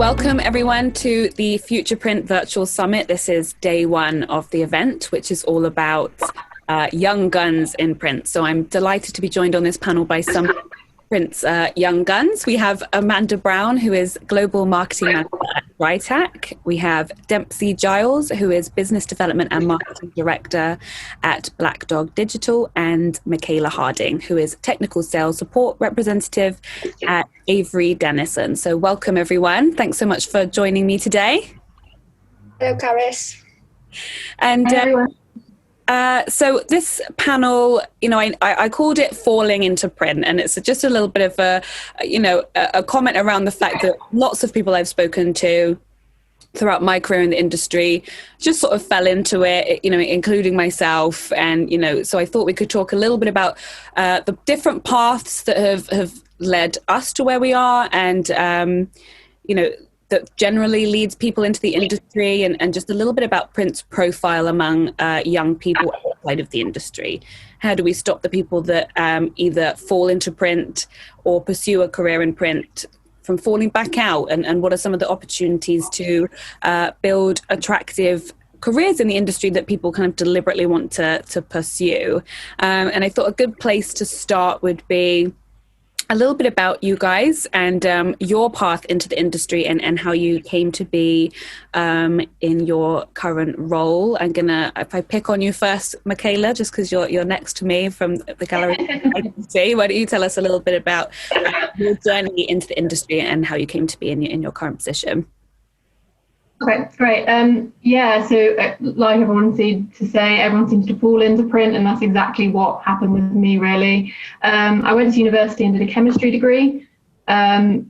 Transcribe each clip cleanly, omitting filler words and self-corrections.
Welcome everyone to the Future Print Virtual Summit. This is day one of the event, which is all about young guns in print. So I'm delighted to be joined on this panel by some Print's young guns. We have Amanda Brown, who is Global Marketing Manager at Drytac. We have Dempsey Giles, who is Business Development and Marketing Director at Black Dog Digital, and Michaela Harding, who is Technical Sales Support Representative at Avery Dennison. So welcome, everyone. Thanks so much for joining me today. Hello, Caris. And so this panel, I called it Falling into Print, and it's just a little bit of a comment around the fact that lots of people I've spoken to throughout my career in the industry just sort of fell into it, including myself. And, so I thought we could talk a little bit about the different paths that have led us to where we are, and, that generally leads people into the industry, and just a little bit about print's profile among young people outside of the industry. How do we stop the people that either fall into print or pursue a career in print from falling back out? And what are some of the opportunities to build attractive careers in the industry that people kind of deliberately want to pursue? And I thought a good place to start would be a little bit about you guys and your path into the industry and how you came to be in your current role. I'm gonna, if I pick on you first, Michaela, just because you're next to me from the gallery, I can see. Why don't you tell us a little bit about your journey into the industry and how you came to be in your current position? Okay, great. So like everyone seemed to say, everyone seems to fall into print, and that's exactly what happened with me, really. I went to university and did a chemistry degree. It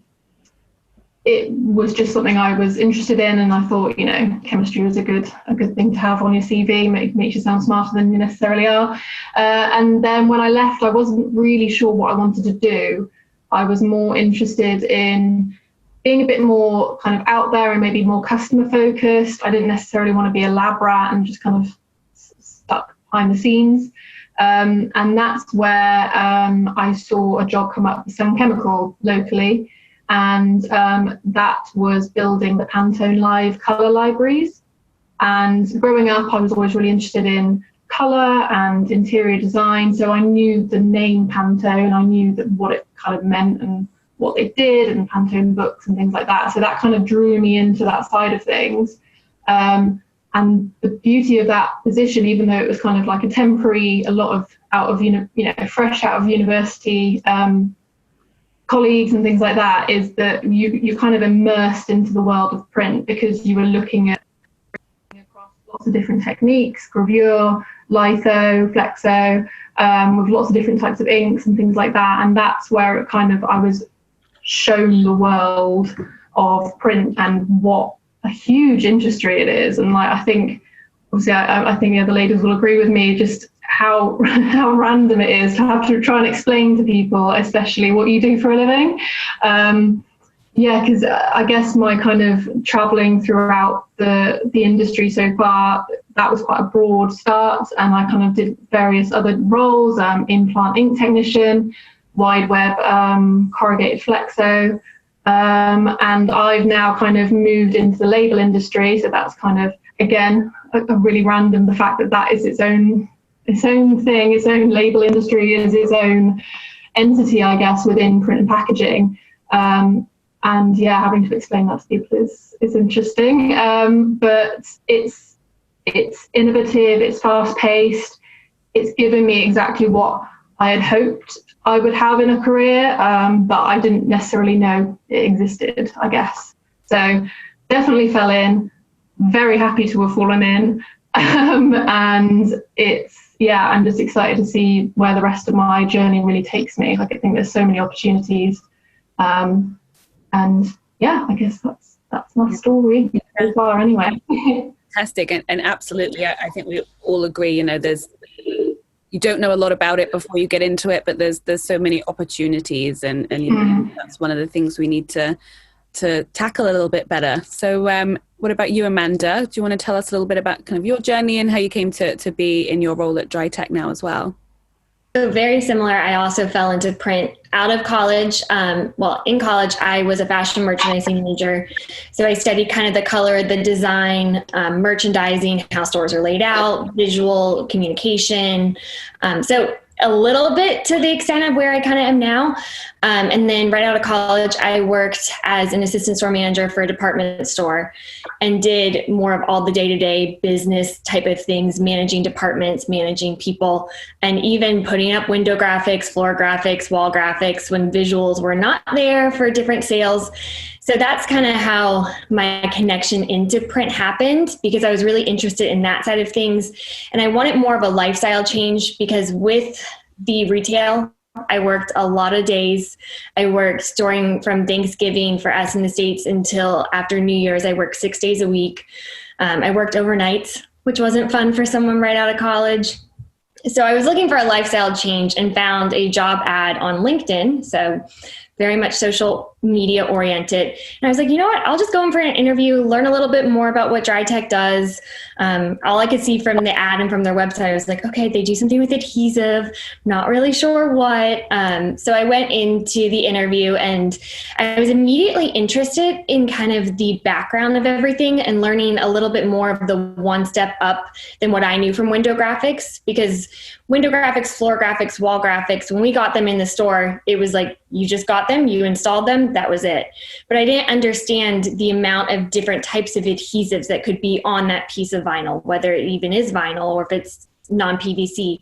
was just something I was interested in, and I thought, chemistry was a good thing to have on your CV, makes you sound smarter than you necessarily are. And then when I left, I wasn't really sure what I wanted to do. I was more interested in being a bit more kind of out there and maybe more customer focused. I didn't necessarily want to be a lab rat and just kind of stuck behind the scenes. And that's where I saw a job come up with Sun Chemical locally. And that was building the Pantone Live colour libraries. And growing up, I was always really interested in colour and interior design. So I knew the name Pantone, I knew that what it kind of meant and what they did, and Pantone books and things like that. So that kind of drew me into that side of things. And the beauty of that position, even though it was kind of like a temporary, a lot of fresh out of university colleagues and things like that, is that you kind of immersed into the world of print, because you were looking at across lots of different techniques, gravure, litho, flexo, with lots of different types of inks and things like that. And that's where I was shown the world of print and what a huge industry it is. And I think obviously I think the other ladies will agree with me just how random it is to have to try and explain to people, especially what you do for a living. Because I guess my kind of traveling throughout the industry so far, that was quite a broad start, and I kind of did various other roles, implant ink technician, wide web, corrugated flexo, and I've now kind of moved into the label industry. So that's kind of, again, a really random, the fact that is its own thing, its own label industry is its own entity, I guess, within print and packaging. And having to explain that to people is interesting, but it's innovative, it's fast paced, it's given me exactly what I had hoped I would have in a career, but I didn't necessarily know it existed, I guess. So definitely fell in, very happy to have fallen in, and I'm just excited to see where the rest of my journey really takes me. I think there's so many opportunities. And I guess that's my story so far anyway. Fantastic. And absolutely, I think we all agree, you don't know a lot about it before you get into it, but there's so many opportunities, and that's one of the things we need to tackle a little bit better. So what about you, Amanda? Do you want to tell us a little bit about kind of your journey and how you came to be in your role at Drytac now as well? So very similar. I also fell into print out of college. In college, I was a fashion merchandising major. So I studied kind of the color, the design, merchandising, how stores are laid out, visual communication. So a little bit to the extent of where I kind of am now. And then right out of college, I worked as an assistant store manager for a department store and did more of all the day-to-day business type of things, managing departments, managing people, and even putting up window graphics, floor graphics, wall graphics when visuals were not there for different sales. So that's kind of how my connection into print happened, because I was really interested in that side of things. And I wanted more of a lifestyle change, because with the retail, I worked a lot of days. I worked from Thanksgiving for us in the States until after New Year's. I worked 6 days a week. I worked overnights, which wasn't fun for someone right out of college. So I was looking for a lifestyle change and found a job ad on LinkedIn. So very much social media oriented. And I was like, you know what, I'll just go in for an interview, learn a little bit more about what DryTech does. All I could see from the ad and from their website, I was like, okay, they do something with adhesive, not really sure what. So I went into the interview and I was immediately interested in kind of the background of everything and learning a little bit more of the one step up than what I knew from window graphics, because window graphics, floor graphics, wall graphics, when we got them in the store, it was like, you just got them, you installed them, that was it. But I didn't understand the amount of different types of adhesives that could be on that piece of vinyl, whether it even is vinyl or if it's non-PVC.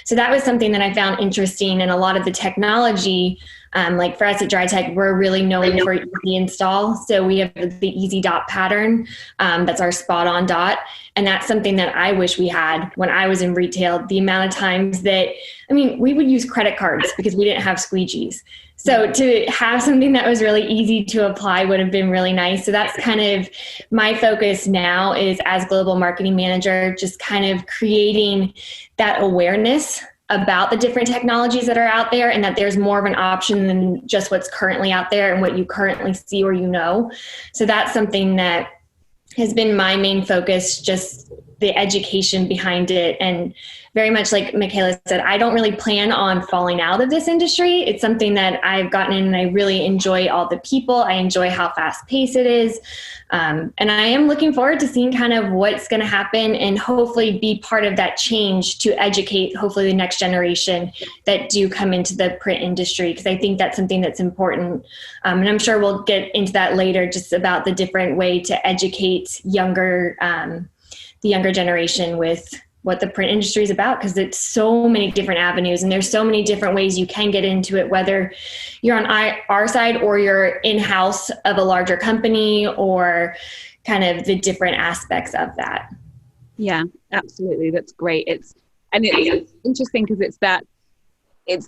So that was something that I found interesting. And a lot of the technology, like for us at DryTech, we're really known for easy install. So we have the easy dot pattern. That's our spot on dot. And that's something that I wish we had when I was in retail. The amount of times that, we would use credit cards because we didn't have squeegees. So to have something that was really easy to apply would have been really nice. So that's kind of my focus now, is as global marketing manager, just kind of creating that awareness about the different technologies that are out there, and that there's more of an option than just what's currently out there and what you currently see or So that's something that has been my main focus, just the education behind it. And very much like Michaela said, I don't really plan on falling out of this industry. It's something that I've gotten in and I really enjoy all the people. I enjoy how fast paced it is. And I am looking forward to seeing kind of what's going to happen and hopefully be part of that change to educate hopefully the next generation that do come into the print industry, because I think that's something that's important. And I'm sure we'll get into that later, just about the different way to educate the younger generation with what the print industry is about, because it's so many different avenues and there's so many different ways you can get into it, whether you're on our side or you're in-house of a larger company, or kind of the different aspects of that. Yeah, absolutely. That's great. It's interesting because it's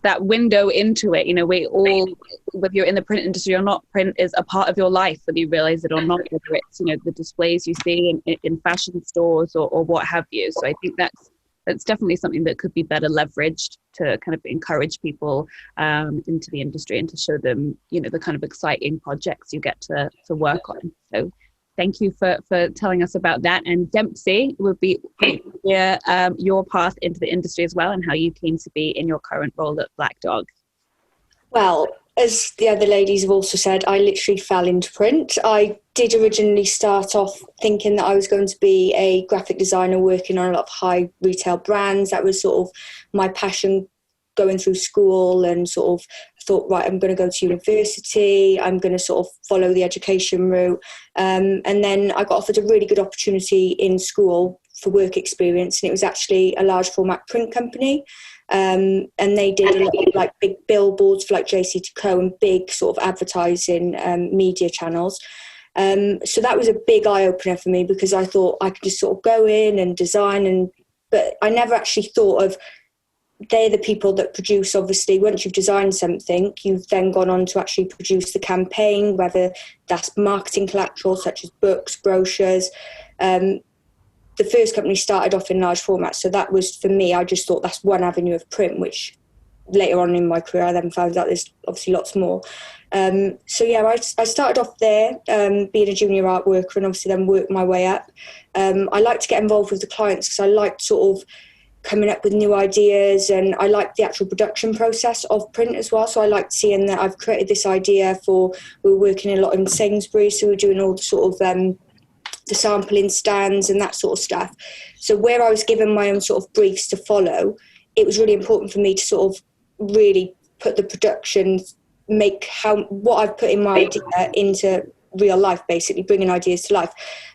that window into it. We all, whether you're in the print industry or not, print is a part of your life, whether you realize it or not, whether it's, the displays you see in fashion stores or what have you. So I think that's definitely something that could be better leveraged to kind of encourage people into the industry and to show them, the kind of exciting projects you get to work on. So thank you for telling us about that. And Dempsey, would be great to hear your path into the industry as well, and how you came to be in your current role at Black Dog. Well, as the other ladies have also said, I literally fell into print. I did originally start off thinking that I was going to be a graphic designer working on a lot of high retail brands. That was sort of my passion going through school, and sort of thought, right, I'm going to go to university, I'm going to sort of follow the education route. And then I got offered a really good opportunity in school for work experience, and it was actually a large format print company. And they did a lot of like big billboards for like JC2Co and big sort of advertising media channels. So that was a big eye opener for me, because I thought I could just sort of go in and design, but I never actually thought of, they're the people that produce, obviously, once you've designed something, you've then gone on to actually produce the campaign, whether that's marketing collateral such as books, brochures. The first company started off in large format, so that was, for me, I just thought that's one avenue of print, which later on in my career I then found out there's obviously lots more. So yeah, I started off there being a junior art worker, and obviously then worked my way up. I like to get involved with the clients because I like sort of coming up with new ideas, and I like the actual production process of print as well. So I like seeing that I've created this idea for, we're working a lot in Sainsbury's, so we're doing all the sort of the sampling stands and that sort of stuff. So where I was given my own sort of briefs to follow, it was really important for me to sort of really put the production, make what I've put in my idea into real life, basically bringing ideas to life.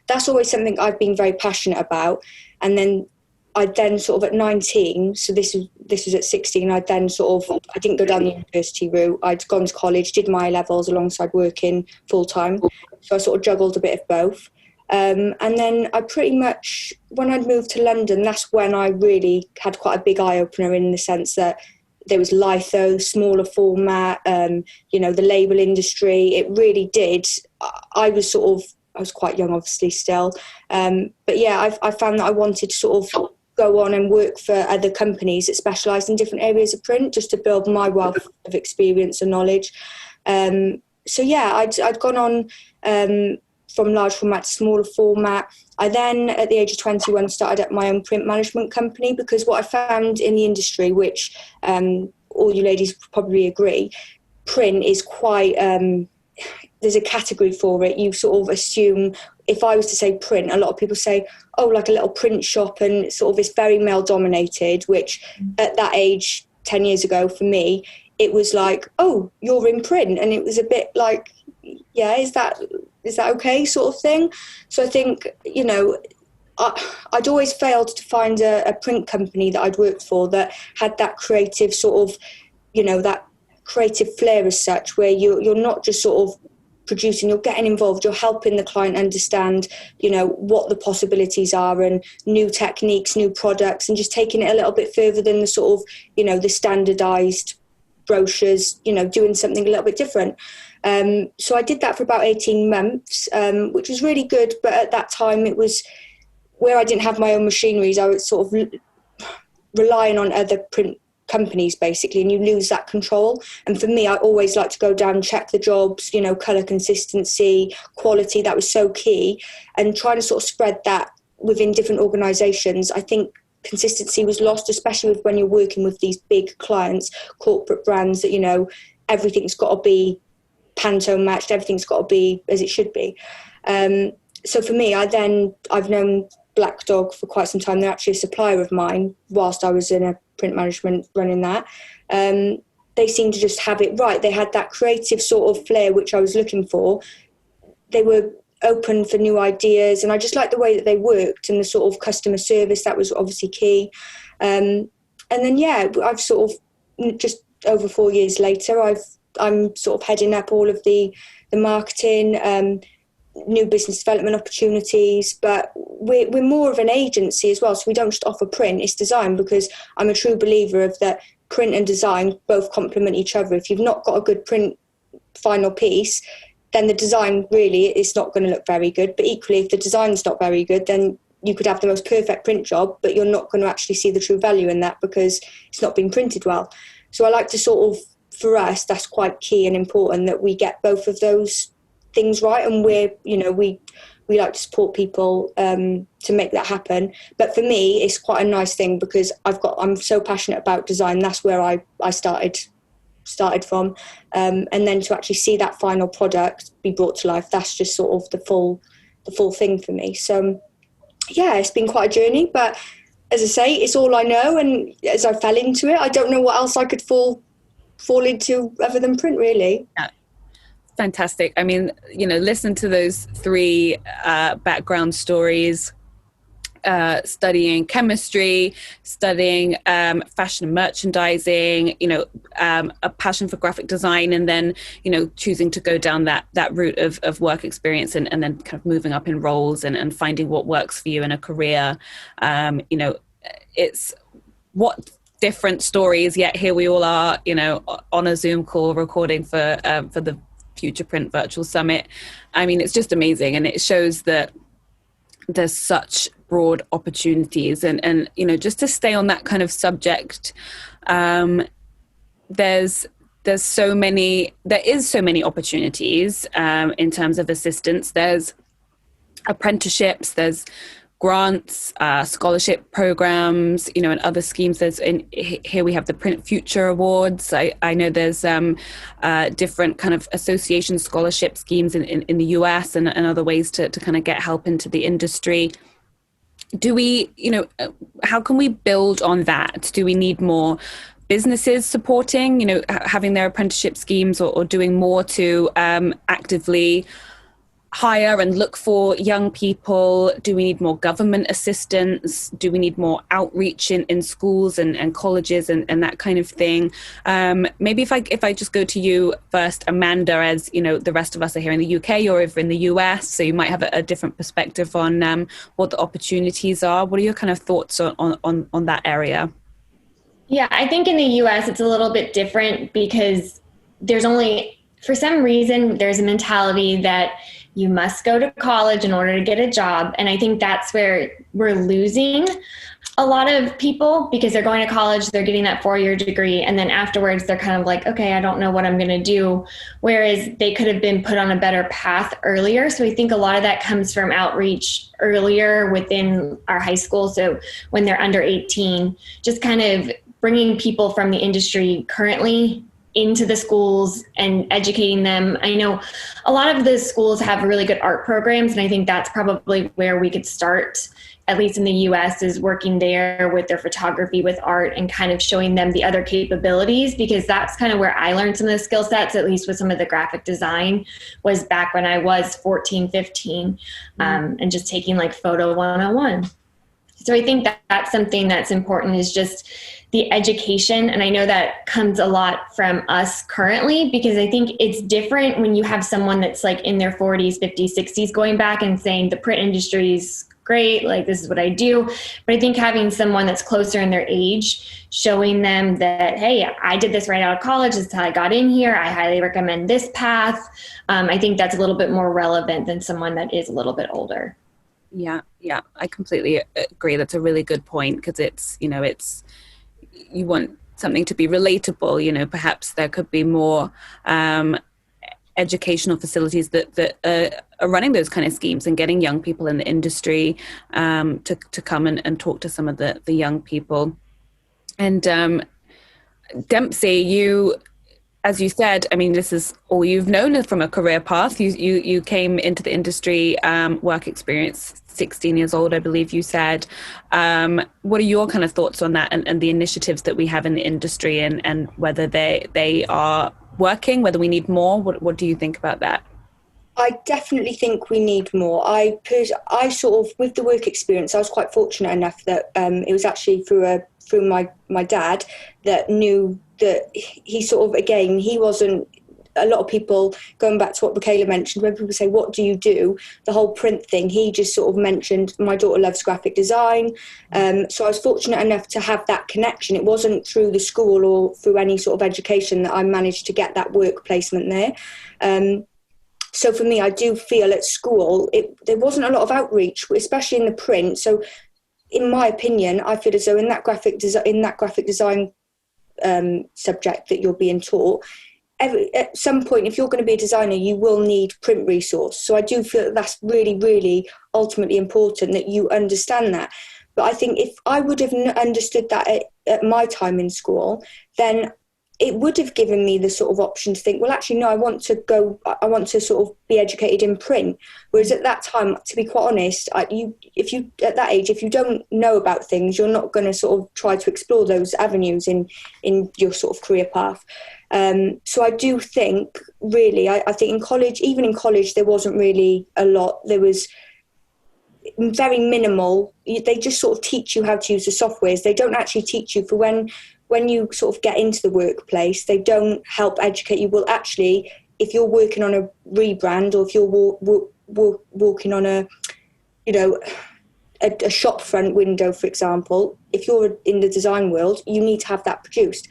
That's always something I've been very passionate about. And then I then sort of at 19, so this was at 16, I then sort of, I didn't go down the university route. I'd gone to college, did my levels alongside working full time. So I sort of juggled a bit of both. And then I pretty much, when I'd moved to London, that's when I really had quite a big eye opener, in the sense that there was litho, smaller format, you know, the label industry. It really did. I was quite young, obviously, still. But yeah, I found that I wanted to sort of go on and work for other companies that specialised in different areas of print, just to build my wealth of experience and knowledge. So yeah, I'd gone on from large format to smaller format. I then, at the age of 21, started up my own print management company, because what I found in the industry, which all you ladies probably agree, print is quite, there's a category for it. You sort of assume, if I was to say print, a lot of people say, oh, like a little print shop, and sort of it's very male dominated, which at that age, 10 years ago, for me, it was like, oh, you're in print. And it was a bit like, yeah, is that okay, sort of thing. So I think, you know, I'd always failed to find a print company that I'd worked for that had that creative sort of, you know, that creative flair as such, where you're not just sort of producing, you're getting involved, you're helping the client understand, you know, what the possibilities are, and new techniques, new products, and just taking it a little bit further than the sort of, you know, the standardized brochures, you know, doing something a little bit different. So I did that for about 18 months, which was really good. But at that time, it was where I didn't have my own machineries. I was sort of relying on other print companies, basically, and you lose that control. And for me, I always like to go down and check the jobs, you know, colour consistency, quality. That was so key. And trying to sort of spread that within different organisations, I think consistency was lost, especially when you're working with these big clients, corporate brands, that, you know, everything's got to be Pantone matched, everything's got to be as it should be. So for me, I've known Black Dog for quite some time. They're actually a supplier of mine whilst I was in a print management running that. They seemed to just have it right. They had that creative sort of flair which I was looking for. They were open for new ideas, and I just liked the way that they worked, and the sort of customer service, that was obviously key. And then yeah, I've sort of, just over 4 years later, I'm sort of heading up all of the marketing, new business development opportunities, but we're more of an agency as well. So we don't just offer print, it's design, because I'm a true believer of that print and design both complement each other. If you've not got a good print final piece, then the design really is not going to look very good. But equally, if the design's not very good, then you could have the most perfect print job, but you're not going to actually see the true value in that because it's not been printed well. So I like to sort of, for us, that's quite key and important that we get both of those things right. And we like to support people to make that happen. But for me, it's quite a nice thing because I'm so passionate about design. That's where I started from. And then to actually see that final product be brought to life, that's just sort of the full thing for me. So yeah, it's been quite a journey, but as I say, it's all I know. And as I fell into it, I don't know what else I could fall into other than print, really. Yeah. Fantastic. I mean, listen to those three background stories, studying chemistry, studying fashion and merchandising, a passion for graphic design, and then, choosing to go down that route of work experience and then kind of moving up in roles and finding what works for you in a career. It's what different stories, yet here we all are, on a Zoom call recording for the Future Print Virtual Summit. I mean, it's just amazing. And it shows that there's such broad opportunities and just to stay on that kind of subject, there is so many opportunities in terms of assistance. There's apprenticeships, there's grants, scholarship programs, and other schemes. Here we have the Print Future Awards. I know there's different kind of association scholarship schemes in the US and other ways to kind of get help into the industry. Do we, how can we build on that? Do we need more businesses supporting, having their apprenticeship schemes or doing more to actively hire and look for young people? Do we need more government assistance? Do we need more outreach in schools and colleges and that kind of thing? Maybe if I just go to you first, Amanda, as the rest of us are here in the UK, you're over in the US, so you might have a different perspective on what the opportunities are. What are your kind of thoughts on that area? Yeah, I think in the US it's a little bit different because for some reason, there's a mentality that you must go to college in order to get a job. And I think that's where we're losing a lot of people, because they're going to college, they're getting that 4-year degree, and then afterwards they're kind of like, okay, I don't know what I'm going to do. Whereas they could have been put on a better path earlier. So I think a lot of that comes from outreach earlier within our high school. So when they're under 18, just kind of bringing people from the industry currently into the schools and educating them. I know a lot of the schools have really good art programs, and I think that's probably where we could start, at least in the US, is working there with their photography, with art, and kind of showing them the other capabilities, because that's kind of where I learned some of the skill sets, at least with some of the graphic design, was back when I was 14, 15, and just taking like photo 101. So I think that's something that's important, is just the education. And I know that comes a lot from us currently, because I think it's different when you have someone that's like in their 40s, 50s, 60s going back and saying the print industry is great, like this is what I do. But I think having someone that's closer in their age, showing them that, hey, I did this right out of college, this is how I got in here, I highly recommend this path. I think that's a little bit more relevant than someone that is a little bit older. Yeah, I completely agree. That's a really good point, because it's you want something to be relatable. Perhaps there could be more educational facilities that are running those kind of schemes and getting young people in the industry to come and talk to some of the young people. And Dempsey, you, as you said, I mean, this is all you've known from a career path. You came into the industry, work experience, 16 years old, I believe you said. What are your kind of thoughts on that and the initiatives that we have in the industry and whether they are working, whether we need more? What do you think about that? I definitely think we need more. I sort of, with the work experience, I was quite fortunate enough that it was actually through my dad that knew that he sort of, again, he wasn't, a lot of people, going back to what Michaela mentioned, when people say, what do you do? The whole print thing, he just sort of mentioned, my daughter loves graphic design. So I was fortunate enough to have that connection. It wasn't through the school or through any sort of education that I managed to get that work placement there. So for me, I do feel at school, there wasn't a lot of outreach, especially in the print. So in my opinion, I feel as though in that graphic design subject that you're being taught, at some point, if you're going to be a designer, you will need print resource. So I do feel that that's really, really ultimately important that you understand that. But I think if I would have understood that at my time in school, then it would have given me the sort of option to think, well, actually, no, I want to sort of be educated in print. Whereas at that time, to be quite honest, if you at that age, if you don't know about things, you're not going to sort of try to explore those avenues in your sort of career path. So I do think, really, I think in college, even in college, there wasn't really a lot. There was very minimal. They just sort of teach you how to use the softwares. They don't actually teach you for when you sort of get into the workplace. They don't help educate you. Well, actually, if you're working on a rebrand, or if you're walking on a shop front window, for example, if you're in the design world, you need to have that produced.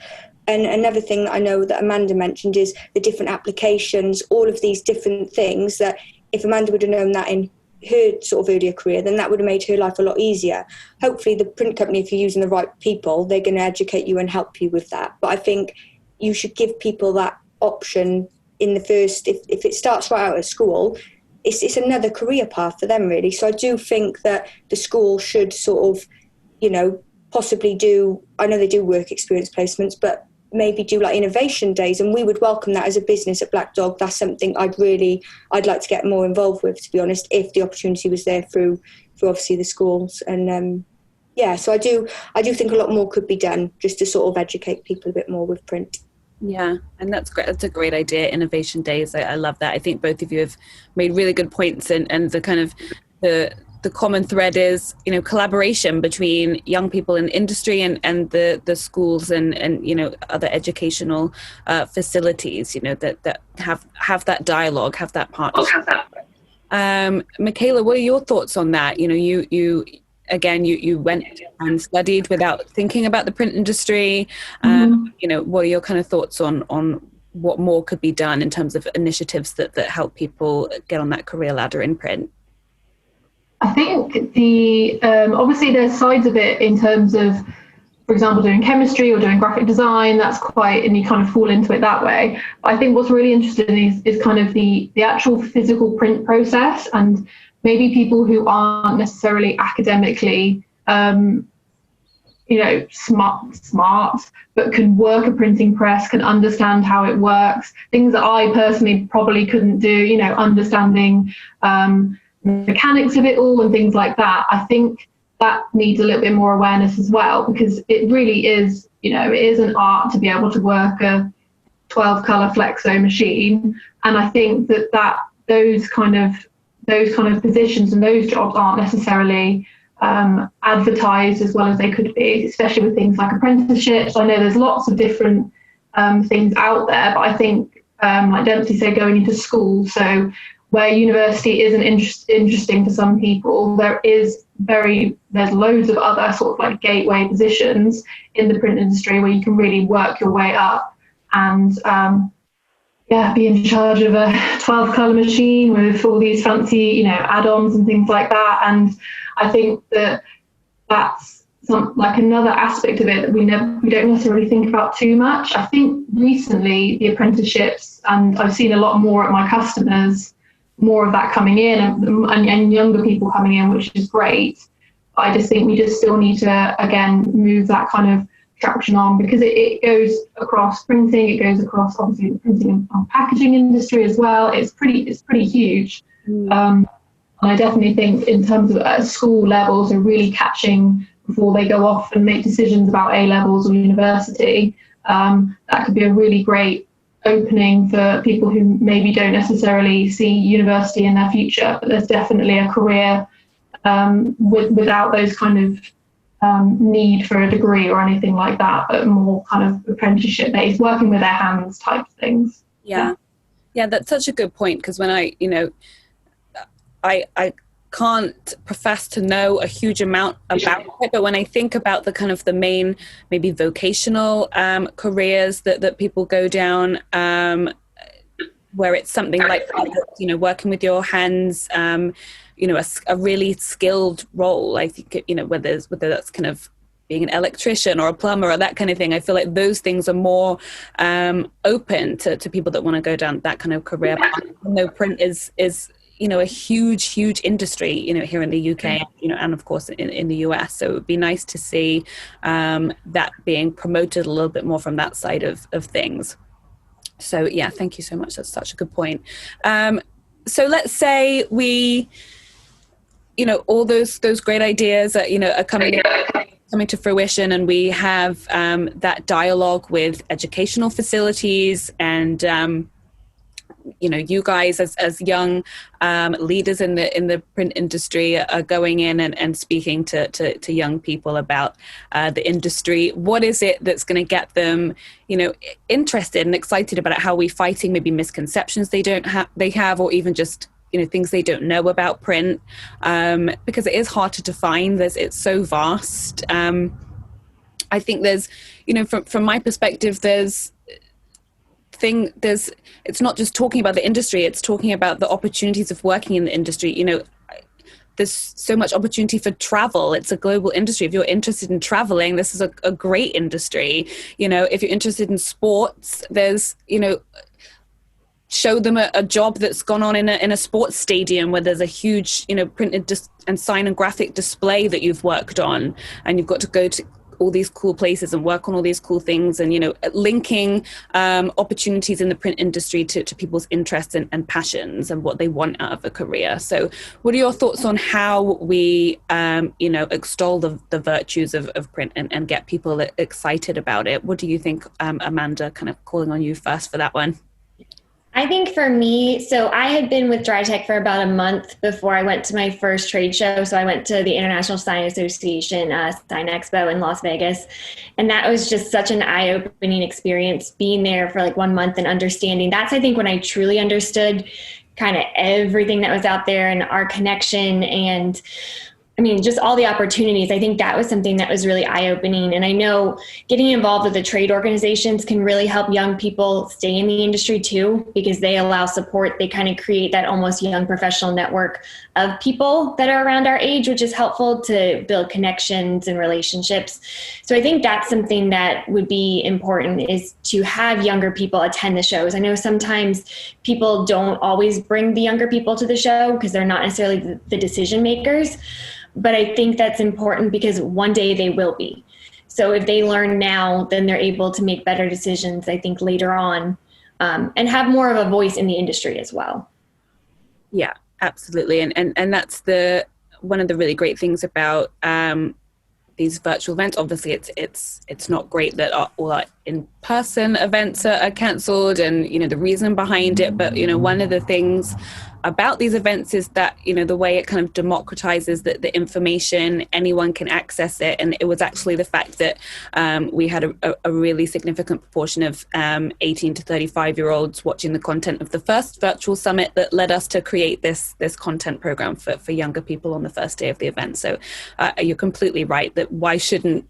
And another thing that I know that Amanda mentioned is the different applications, all of these different things that if Amanda would have known that in her sort of earlier career, then that would have made her life a lot easier. Hopefully the print company, if you're using the right people, they're going to educate you and help you with that. But I think you should give people that option in the first, if it starts right out at school, it's another career path for them, really. So I do think that the school should sort of, possibly do, I know they do work experience placements, but maybe do like innovation days, and we would welcome that as a business at Black Dog. That's something I'd like to get more involved with, to be honest, if the opportunity was there through obviously the schools. And so I do think a lot more could be done just to sort of educate people a bit more with print. Yeah, and that's great. That's a great idea. Innovation days. I love that. I think both of you have made really good points, and the kind of the common thread is, collaboration between young people in industry and the schools and other educational facilities, that have that dialogue, have that partnership. Michaela, what are your thoughts on that? You went and studied without thinking about the print industry. What are your kind of thoughts on what more could be done in terms of initiatives that help people get on that career ladder in print? I think obviously there's sides of it in terms of, for example, doing chemistry or doing graphic design. That's and you kind of fall into it that way. But I think what's really interesting is kind of the actual physical print process, and maybe people who aren't necessarily academically, smart, but can work a printing press, can understand how it works. Things that I personally probably couldn't do, understanding mechanics of it all and things like that. I think that needs a little bit more awareness as well, because it really is, it is an art to be able to work a 12 color flexo machine. And I think that those kind of positions and those jobs aren't necessarily advertised as well as they could be, especially with things like apprenticeships. I know there's lots of different things out there, but I think, like Dempsey said, going into school, so where university isn't interesting for some people, there's loads of other sort of like gateway positions in the print industry where you can really work your way up and be in charge of a 12 color machine with all these fancy, add-ons and things like that. And I think that's another aspect of it that we don't necessarily think about too much. I think recently the apprenticeships, and I've seen a lot more at my customers, more of that coming in and younger people coming in, which is great. I just think we just still need to, again, move that kind of traction on, because it goes across printing, it goes across obviously the printing and packaging industry as well. It's pretty huge. And I definitely think in terms of school levels are really catching before they go off and make decisions about A levels or university. That could be a really great opening for people who maybe don't necessarily see university in their future, but there's definitely a career without those kind of need for a degree or anything like that, but more kind of apprenticeship based, working with their hands type of things. Yeah, that's such a good point, because when I can't profess to know a huge amount about it, but when I think about the kind of the main maybe vocational careers that people go down, where it's something like working with your hands, a really skilled role. I think whether that's kind of being an electrician or a plumber or that kind of thing, I feel like those things are more open to people that want to go down that kind of career path. Print is a huge industry, here in the UK, and of course in the US. So it would be nice to see that being promoted a little bit more from that side of things. So yeah, thank you so much. That's such a good point. So let's say we, all those great ideas that, are coming to fruition, and we have that dialogue with educational facilities and you guys as young leaders in the print industry are going in and speaking to young people about the industry. What is it that's going to get them, interested and excited about it? How are we fighting maybe misconceptions they have, or even just things they don't know about print? Because it is hard to define. It's so vast. I think there's, from my perspective, it's not just talking about the industry, it's talking about the opportunities of working in the industry. There's so much opportunity for travel. It's a global industry. If you're interested in traveling, this is a great industry. If you're interested in sports, there's show them a job that's gone on in a sports stadium where there's a huge, printed and sign and graphic display that you've worked on, and you've got to go to all these cool places and work on all these cool things, and linking opportunities in the print industry to people's interests and passions and what they want out of a career. So what are your thoughts on how we extol the virtues of print and get people excited about it? What do you think, Amanda? Kind of calling on you first for that one. I think for me, so I had been with DryTech for about a month before I went to my first trade show. So I went to the International Sign Association Sign Expo in Las Vegas. And that was just such an eye-opening experience, being there for like 1 month and understanding. That's, I think, when I truly understood kind of everything that was out there and our connection and just all the opportunities. I think that was something that was really eye-opening. And I know getting involved with the trade organizations can really help young people stay in the industry too, because they allow support. They kind of create that almost young professional network of people that are around our age, which is helpful to build connections and relationships. So I think that's something that would be important, is to have younger people attend the shows. I know sometimes people don't always bring the younger people to the show because they're not necessarily the decision makers. But I think that's important because one day they will be. So if they learn now, then they're able to make better decisions, I think, later on, and have more of a voice in the industry as well. Yeah, absolutely. And that's one of the really great things about these virtual events. Obviously, it's not great that all our in-person events are cancelled, and the reason behind it. But one of the things about these events is that the way it kind of democratizes the information, anyone can access it. And it was actually the fact that we had a really significant proportion of 18 to 35-year-olds watching the content of the first virtual summit that led us to create this content program for younger people on the first day of the event. So you're completely right that why shouldn't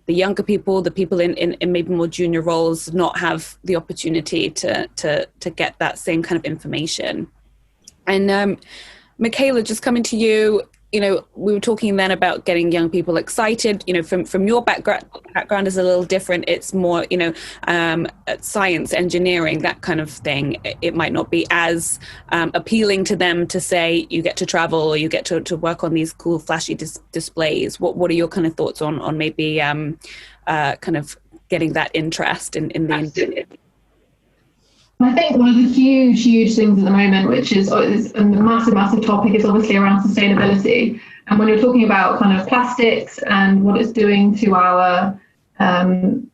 the younger people, the people in maybe more junior roles, not have the opportunity to get that same kind of information. And Michaela, just coming to you, we were talking then about getting young people excited. From your background is a little different. It's more, science, engineering, that kind of thing. It might not be as appealing to them to say you get to travel or you get to work on these cool, flashy displays. What are your kind of thoughts on maybe kind of getting that interest in the industry? I think one of the huge things at the moment, which is a massive topic, is obviously around sustainability. And when you're talking about kind of plastics and what it's doing to our planet,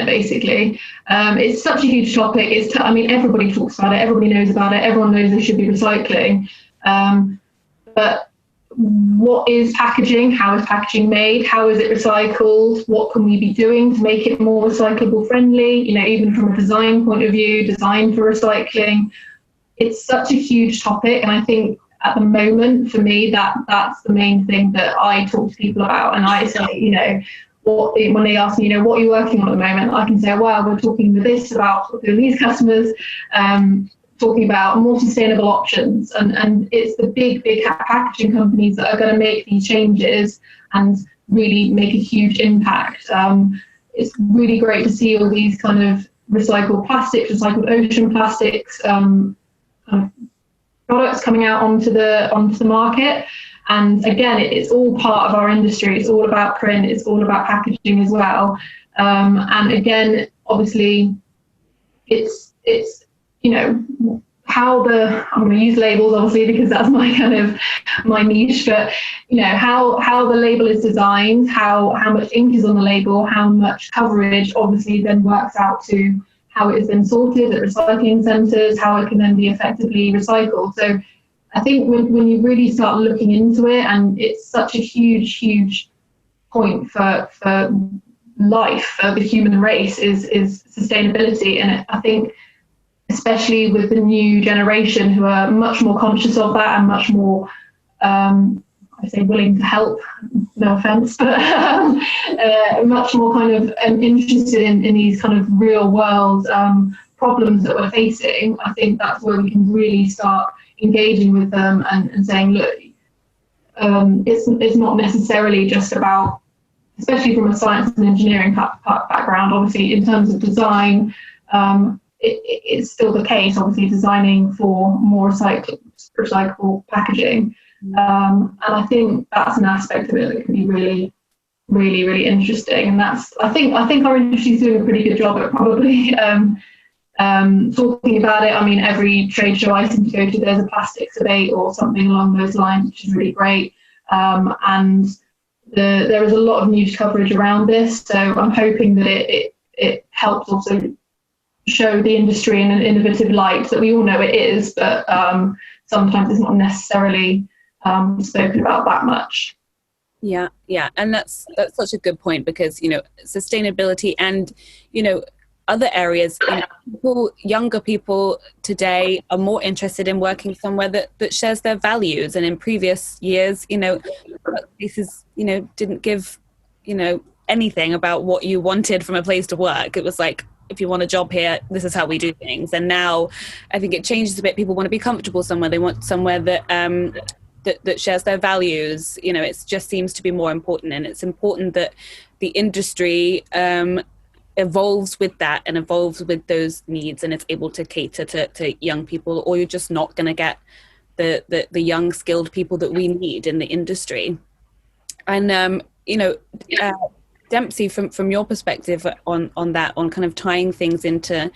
basically, it's such a huge topic. Everybody talks about it, everybody knows about it, everyone knows there should be recycling. But what is packaging? How is packaging made? How is it recycled? What can we be doing to make it more recyclable friendly? Even from a design point of view, design for recycling. It's such a huge topic, and I think at the moment, for me, that's the main thing that I talk to people about. And I say, when they ask me, what are you working on at the moment? I can say, well, we're talking with this about doing these customers. Talking about more sustainable options, and it's the big packaging companies that are going to make these changes and really make a huge impact. It's really great to see all these kind of recycled plastics, recycled ocean plastics kind of products coming out onto the market. And again, it's all part of our industry. It's all about print. It's all about packaging as well. And again, obviously, it's I'm going to use labels obviously because that's my niche, but how the label is designed, how much ink is on the label, how much coverage obviously then works out to how it is then sorted at recycling centres, how it can then be effectively recycled. So I think when you really start looking into it, and it's such a huge point for life, for the human race, is sustainability. And I think especially with the new generation who are much more conscious of that and much more, I say willing to help, no offence, but much more kind of interested in these kind of real world problems that we're facing. I think that's where we can really start engaging with them and saying, look, it's not necessarily just about, especially from a science and engineering background, obviously in terms of design, it's still the case, obviously, designing for more recyclable packaging. And I think that's an aspect of it that can be really, really, really interesting. And I think our industry is doing a pretty good job at probably talking about it. I mean, every trade show I seem to go to, there's a plastics debate or something along those lines, which is really great. And there is a lot of news coverage around this. So I'm hoping that it helps also show the industry in an innovative light that we all know it is, but sometimes it's not necessarily spoken about that much. Yeah, and that's such a good point, because sustainability and other areas, younger people today are more interested in working somewhere that shares their values. And in previous years, places didn't give anything about what you wanted from a place to work. It was like, if you want a job here, this is how we do things. And now I think it changes a bit. People want to be comfortable somewhere. They want somewhere that shares their values. It just seems to be more important. And it's important that the industry evolves with that and evolves with those needs, and it's able to cater to young people, or you're just not going to get the young skilled people that we need in the industry. And Dempsey, from your perspective on that, on kind of tying things into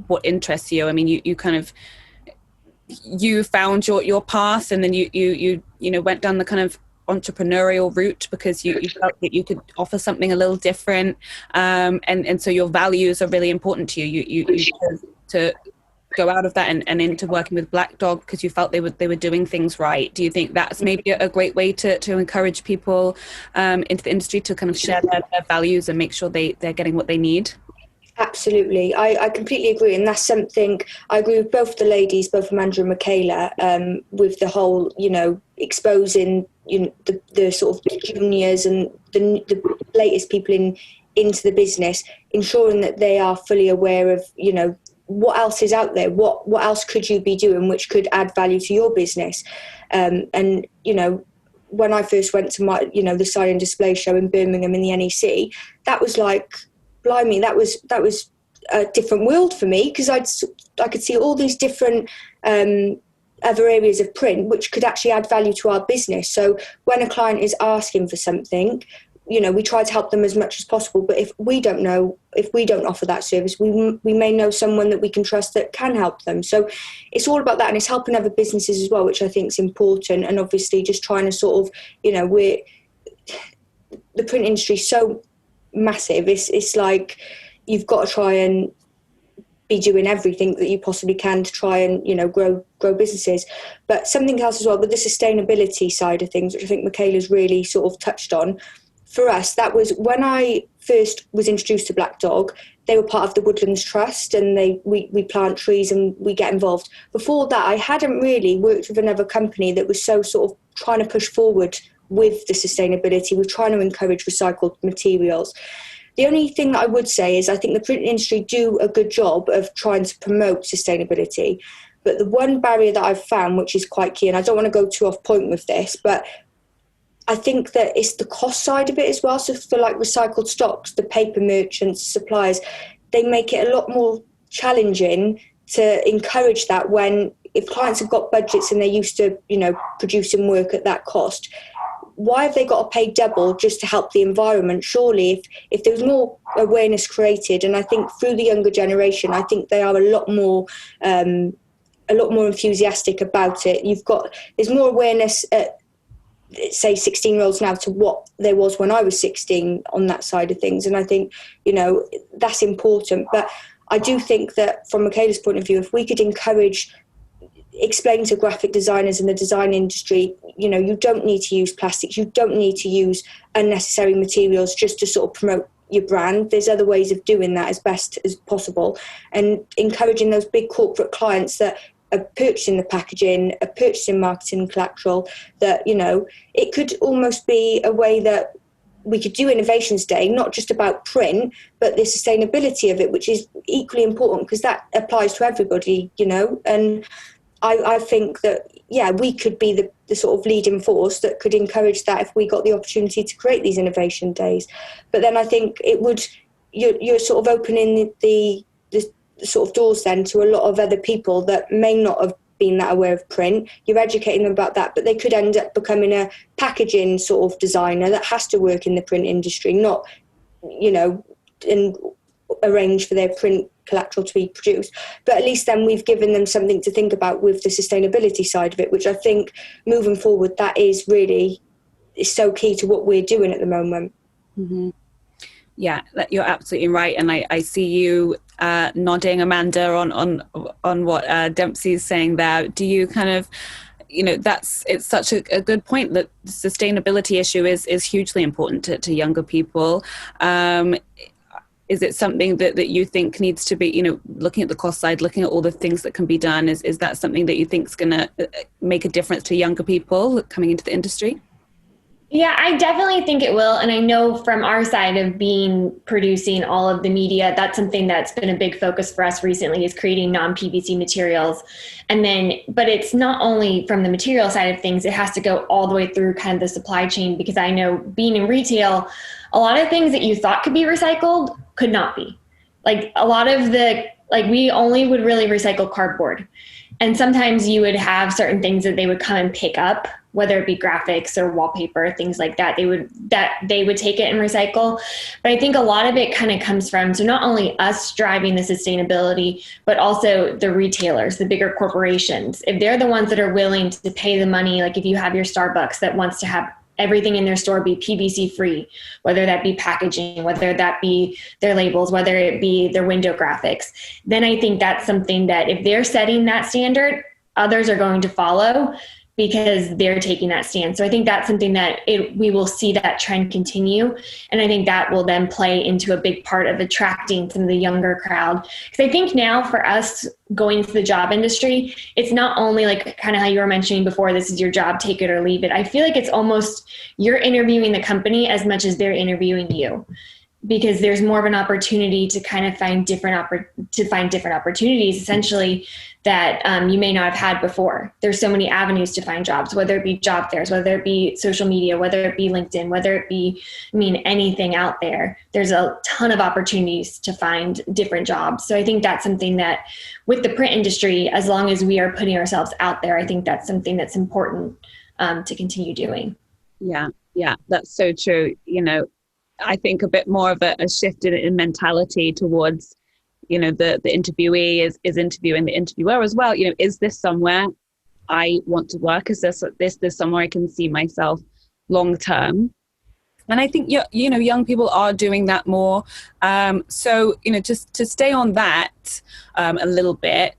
what interests you. I mean, you found your path, and then you went down the kind of entrepreneurial route because you felt that you could offer something a little different, and so your values are really important to you. You chose to go out of that and into working with Black Dog because you felt they were doing things right. Do you think that's maybe a great way to encourage people into the industry to kind of share their values and make sure they're getting what they need? Absolutely. I completely agree. And that's something I agree with both the ladies, both Amanda and Michaela, with the whole, exposing the sort of juniors and the latest people into the business, ensuring that they are fully aware of, what else is out there, what else could you be doing which could add value to your business. And when I first went to my, the Sign and Display show in Birmingham in the NEC, that was like, blimey, that was a different world for me, because I could see all these different other areas of print which could actually add value to our business. So when a client is asking for something, we try to help them as much as possible. But if we don't offer that service, we may know someone that we can trust that can help them. So it's all about that, and it's helping other businesses as well, which I think is important. And obviously just trying to sort of, the print industry is so massive. It's like you've got to try and be doing everything that you possibly can to try and grow businesses. But something else as well, with the sustainability side of things, which I think Michaela's really sort of touched on. For us, that was when I first was introduced to Black Dog. They were part of the Woodlands Trust, and we plant trees and we get involved. Before that, I hadn't really worked with another company that was so sort of trying to push forward with the sustainability. We're trying to encourage recycled materials. The only thing that I would say is I think the print industry do a good job of trying to promote sustainability. But the one barrier that I've found, which is quite key, and I don't want to go too off point with this, but I think that it's the cost side of it as well. So for like recycled stocks, the paper merchants, suppliers, they make it a lot more challenging to encourage that if clients have got budgets and they're used to, producing work at that cost. Why have they got to pay double just to help the environment? Surely if there was more awareness created, and I think through the younger generation, I think they are a lot more enthusiastic about it. There's more awareness at, say, 16-year-olds now to what there was when I was 16 on that side of things. And I think, that's important. But I do think that from Michaela's point of view, if we could explain to graphic designers in the design industry, you don't need to use plastics, you don't need to use unnecessary materials just to sort of promote your brand. There's other ways of doing that as best as possible, and encouraging those big corporate clients that are purchasing the packaging, are purchasing marketing collateral, that, it could almost be a way that we could do Innovations Day, not just about print, but the sustainability of it, which is equally important because that applies to everybody, and I think that, we could be the sort of leading force that could encourage that if we got the opportunity to create these innovation days. But then I think it would you're sort of opening the sort of doors then to a lot of other people that may not have been that aware of print. You're educating them about that, but they could end up becoming a packaging sort of designer that has to work in the print industry, not, you know, and arrange for their print collateral to be produced. But at least then we've given them something to think about with the sustainability side of it, which I think moving forward, that is so key to what we're doing at the moment. Mm-hmm. Yeah, you're absolutely right. And I see you nodding, Amanda, on what Dempsey's saying there. Do you kind of, you know, it's such a good point that the sustainability issue is hugely important to younger people. Is it something that you think needs to be, you know, looking at the cost side, looking at all the things that can be done, is that something that you think is going to make a difference to younger people coming into the industry? Yeah, I definitely think it will. And I know from our side of producing all of the media, that's something that's been a big focus for us recently, is creating non-PVC materials. And then, but it's not only from the material side of things, it has to go all the way through kind of the supply chain, because I know being in retail, a lot of things that you thought could be recycled could not be. Like a lot of we only would really recycle cardboard. And sometimes you would have certain things that they would come and pick up, whether it be graphics or wallpaper, things like that. They would take it and recycle. But I think a lot of it kind of comes from, so not only us driving the sustainability, but also the retailers, the bigger corporations. If they're the ones that are willing to pay the money, like if you have your Starbucks that wants to have everything in their store be PVC free, whether that be packaging, whether that be their labels, whether it be their window graphics, then I think that's something that if they're setting that standard, others are going to follow because they're taking that stand. So I think that's something that we will see that trend continue. And I think that will then play into a big part of attracting some of the younger crowd. Because I think now for us going to the job industry, it's not only like kind of how you were mentioning before, this is your job, take it or leave it. I feel like it's almost you're interviewing the company as much as they're interviewing you, because there's more of an opportunity to kind of find different opportunities, essentially, that you may not have had before. There's so many avenues to find jobs, whether it be job fairs, whether it be social media, whether it be LinkedIn, whether it be, anything out there. There's a ton of opportunities to find different jobs. So I think that's something that with the print industry, as long as we are putting ourselves out there, I think that's something that's important to continue doing. Yeah, that's so true. I think a bit more of a shift in mentality towards, the interviewee is interviewing the interviewer as well. Is this somewhere I want to work? Is this somewhere I can see myself long term? And I think, young people are doing that more. So, just to stay on that a little bit,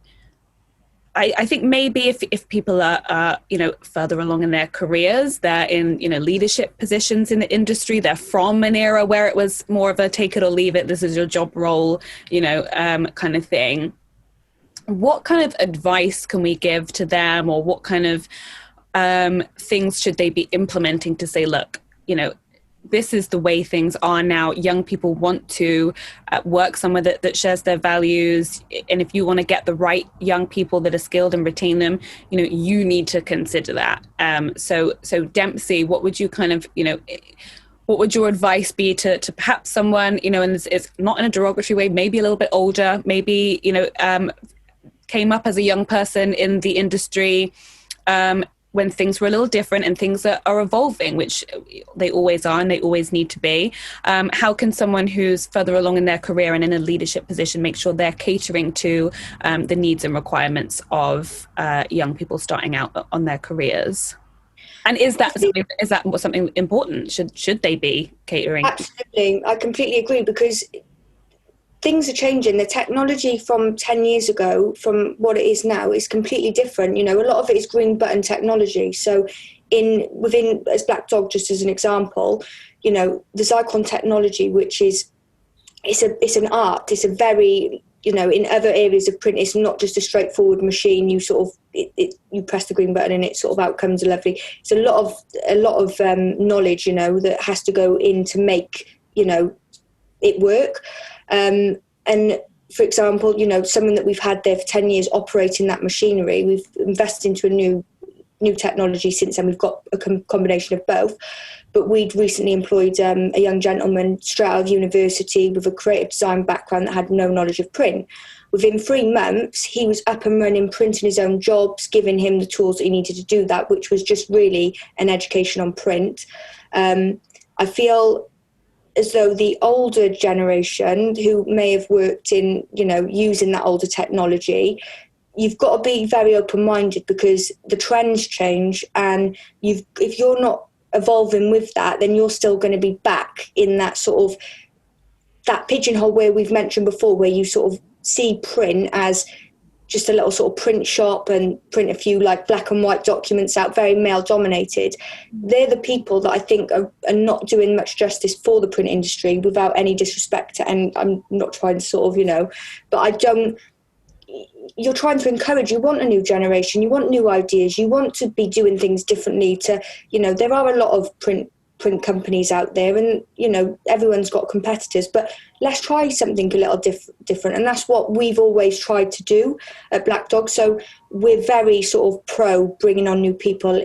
I think maybe if people are, further along in their careers, they're in, leadership positions in the industry, they're from an era where it was more of a take it or leave it, this is your job role, kind of thing. What kind of advice can we give to them, or what kind of things should they be implementing to say, look, this is the way things are now. Young people want to work somewhere that shares their values. And if you want to get the right young people that are skilled and retain them, you need to consider that. So Dempsey, what would you what would your advice be to perhaps someone, and it's not in a derogatory way, maybe a little bit older, maybe, came up as a young person in the industry, when things were a little different and things are evolving, which they always are and they always need to be. How can someone who's further along in their career and in a leadership position make sure they're catering to the needs and requirements of young people starting out on their careers? And is that something important? Should they be catering? Absolutely. I completely agree, because things are changing. The technology from 10 years ago, from what it is now, is completely different. A lot of it is green button technology. So within as Black Dog, just as an example, the Zycon technology, which is, it's an art. It's a very, in other areas of print, it's not just a straightforward machine. You sort of, you press the green button and it sort of outcomes are lovely. It's a lot of knowledge, that has to go in to make, it work. And for example, someone that we've had there for 10 years operating that machinery, we've invested into a new new technology since then. We've got a combination of both. But we'd recently employed a young gentleman straight out of university with a creative design background that had no knowledge of print. Within 3 months, he was up and running, printing his own jobs, giving him the tools that he needed to do that, which was just really an education on print. I feel as though the older generation who may have worked in, using that older technology, you've got to be very open-minded because the trends change, and if you're not evolving with that, then you're still going to be back in that sort of that pigeonhole where we've mentioned before, where you sort of see print as just a little sort of print shop and print a few like black and white documents out, very male dominated. They're the people that I think are not doing much justice for the print industry, without any disrespect. And I'm not trying to sort of, but you're trying to encourage, you want a new generation, you want new ideas, you want to be doing things differently there are a lot of print companies out there, and everyone's got competitors, but let's try something a little different. And that's what we've always tried to do at Black Dog. So we're very sort of pro bringing on new people.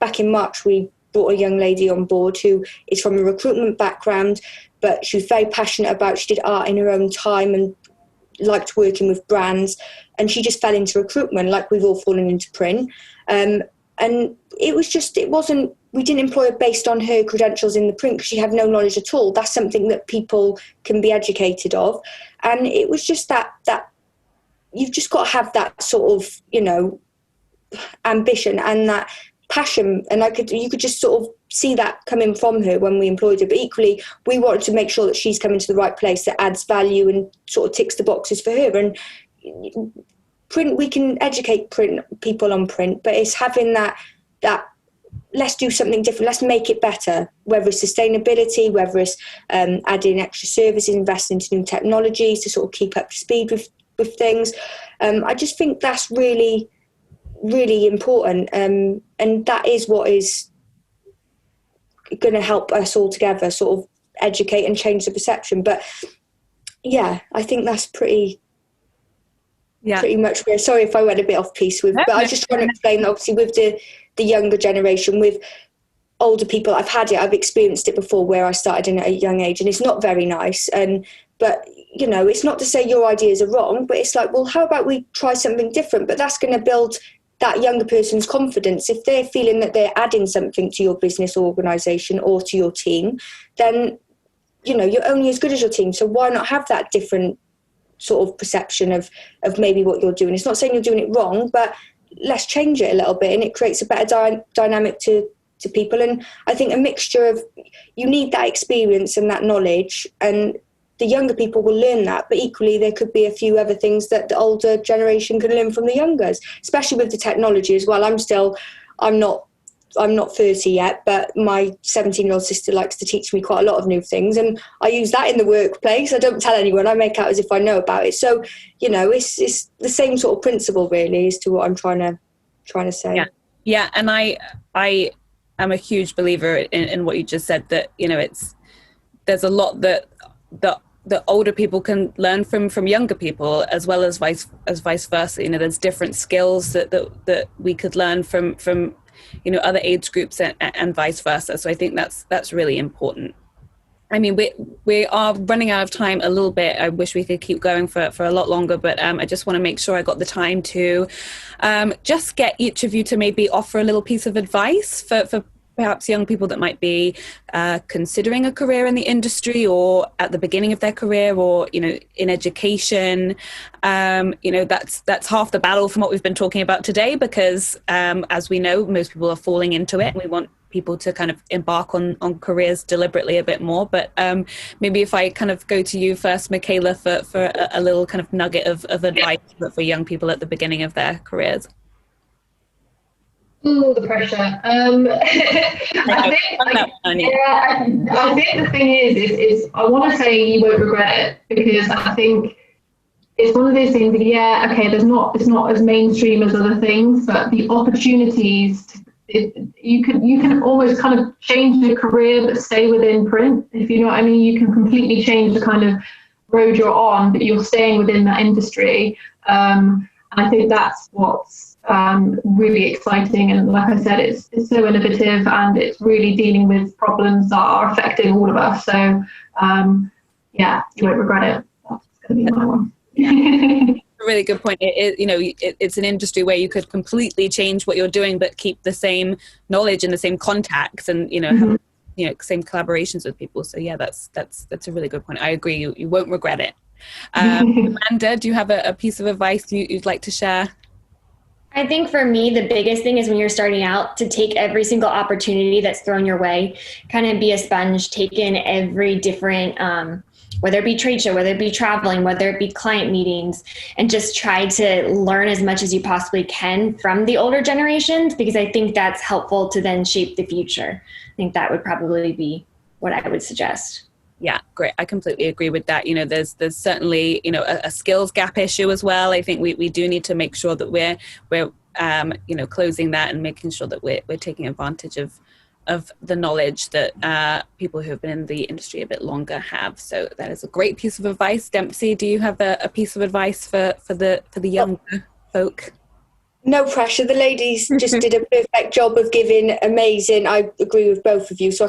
Back in March, we brought a young lady on board who is from a recruitment background, but she was very passionate about, she did art in her own time and liked working with brands, and she just fell into recruitment like we've all fallen into print. And we didn't employ her based on her credentials in the print because she had no knowledge at all. That's something that people can be educated of. And it was just that you've just got to have that sort of, ambition and that passion. And you could just sort of see that coming from her when we employed her. But equally, we wanted to make sure that she's coming to the right place that adds value and sort of ticks the boxes for her. And print, we can educate people on print, but it's having that let's do something different, let's make it better, whether it's sustainability, whether it's adding extra services, investing into new technologies to sort of keep up to speed with things. I just think that's really, really important, and that is what is going to help us all together sort of educate and change the perception. But yeah, I think that's pretty much where, sorry if I went a bit off piece with, but I just want to explain that obviously with the younger generation, with older people, I've experienced it before where I started in at a young age, and it's not very nice. But it's not to say your ideas are wrong, but it's like, well, how about we try something different? But that's going to build that younger person's confidence. If they're feeling that they're adding something to your business organisation or to your team, then you're only as good as your team. So why not have that different sort of perception of maybe what you're doing? It's not saying you're doing it wrong, but let's change it a little bit, and it creates a better dynamic to people. And I think a mixture of, you need that experience and that knowledge, and the younger people will learn that, but equally there could be a few other things that the older generation can learn from the youngers, especially with the technology as well. I'm not 30 yet, but my 17-year-old sister likes to teach me quite a lot of new things, and I use that in the workplace. I don't tell anyone, I make out as if I know about it. So it's the same sort of principle really as to what I'm trying to say. Yeah, and I am a huge believer in what you just said, that there's a lot that the older people can learn from younger people, as well as vice versa. There's different skills that we could learn from other age groups and vice versa. So I think that's really important. I mean, we are running out of time a little bit. I wish we could keep going for a lot longer, but I just want to make sure I got the time to just get each of you to maybe offer a little piece of advice for perhaps young people that might be considering a career in the industry, or at the beginning of their career, or in education. That's half the battle from what we've been talking about today, because as we know, most people are falling into it, and we want people to kind of embark on careers deliberately a bit more. But maybe if I kind of go to you first, Michaela, for a little kind of nugget of advice for young people at the beginning of their careers. Oh, the pressure. I think the thing is I want to say you won't regret it, because I think it's one of those things that, it's not as mainstream as other things, but the opportunities, you can almost kind of change your career but stay within print, if you know what I mean. You can completely change the kind of road you're on, but you're staying within that industry. And I think that's what's really exciting. And like I said, it's so innovative, and it's really dealing with problems that are affecting all of us. So yeah, you won't regret it. That's going to be my one. A really good point. It's an industry where you could completely change what you're doing, but keep the same knowledge and the same contacts, and have same collaborations with people. So yeah, that's a really good point. I agree. You won't regret it. Amanda, do you have a piece of advice you'd like to share? I think for me, the biggest thing is when you're starting out to take every single opportunity that's thrown your way, kind of be a sponge, take in every different, whether it be trade show, whether it be traveling, whether it be client meetings, and just try to learn as much as you possibly can from the older generations, because I think that's helpful to then shape the future. I think that would probably be what I would suggest. Yeah, great. I completely agree with that. There's certainly, a skills gap issue as well. I think we do need to make sure that we're closing that and making sure that we're taking advantage of the knowledge that people who have been in the industry a bit longer have. So that is a great piece of advice. Dempsey, do you have a piece of advice for the younger folk? No pressure. The ladies just did a perfect job of giving amazing. I agree with both of you. So I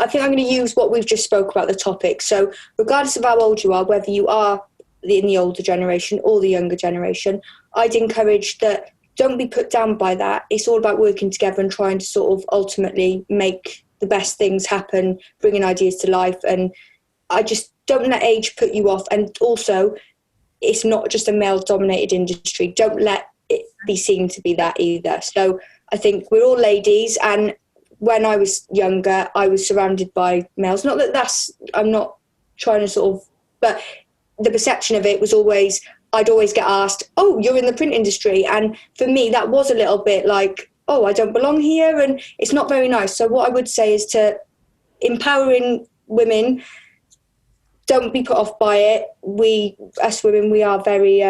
think I'm going to use what we've just spoke about, the topic. So regardless of how old you are, whether you are in the older generation or the younger generation, I'd encourage that don't be put down by that. It's all about working together and trying to sort of ultimately make the best things happen, bringing ideas to life. And I just don't let age put you off. And also, it's not just a male-dominated industry. Don't let it be seen to be that either. So I think we're all ladies, and when I was younger, I was surrounded by males. Not that I'm not trying to sort of, but the perception of it was always, I'd always get asked, oh, you're in the print industry. And for me, that was a little bit like, oh, I don't belong here, and it's not very nice. So what I would say is to empowering women, don't be put off by it. Us women, we are very,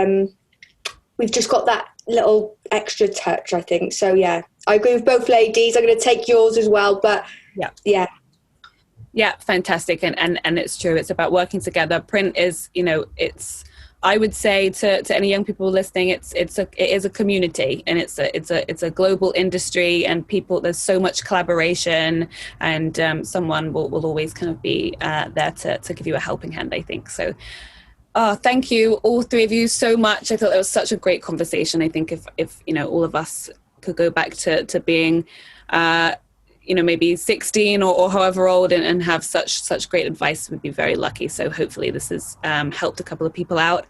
we've just got that little extra touch, I think. So yeah, I agree with both ladies. I'm going to take yours as well, but yeah, fantastic. And it's true. It's about working together. Print is, I would say to any young people listening, it is a community, and it's a global industry, and there's so much collaboration, and someone will always kind of be there to give you a helping hand, I think. So thank you, all three of you, so much. I thought it was such a great conversation. I think if all of us could go back to being maybe 16 or however old and have such great advice, we'd be very lucky. So hopefully this has helped a couple of people out.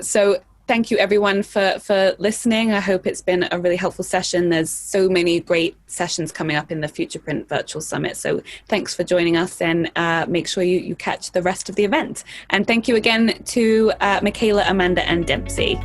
So thank you everyone for listening. I hope it's been a really helpful session. There's so many great sessions coming up in the Future Print Virtual Summit. So thanks for joining us, and make sure you catch the rest of the event. And thank you again to Michaela, Amanda and Dempsey.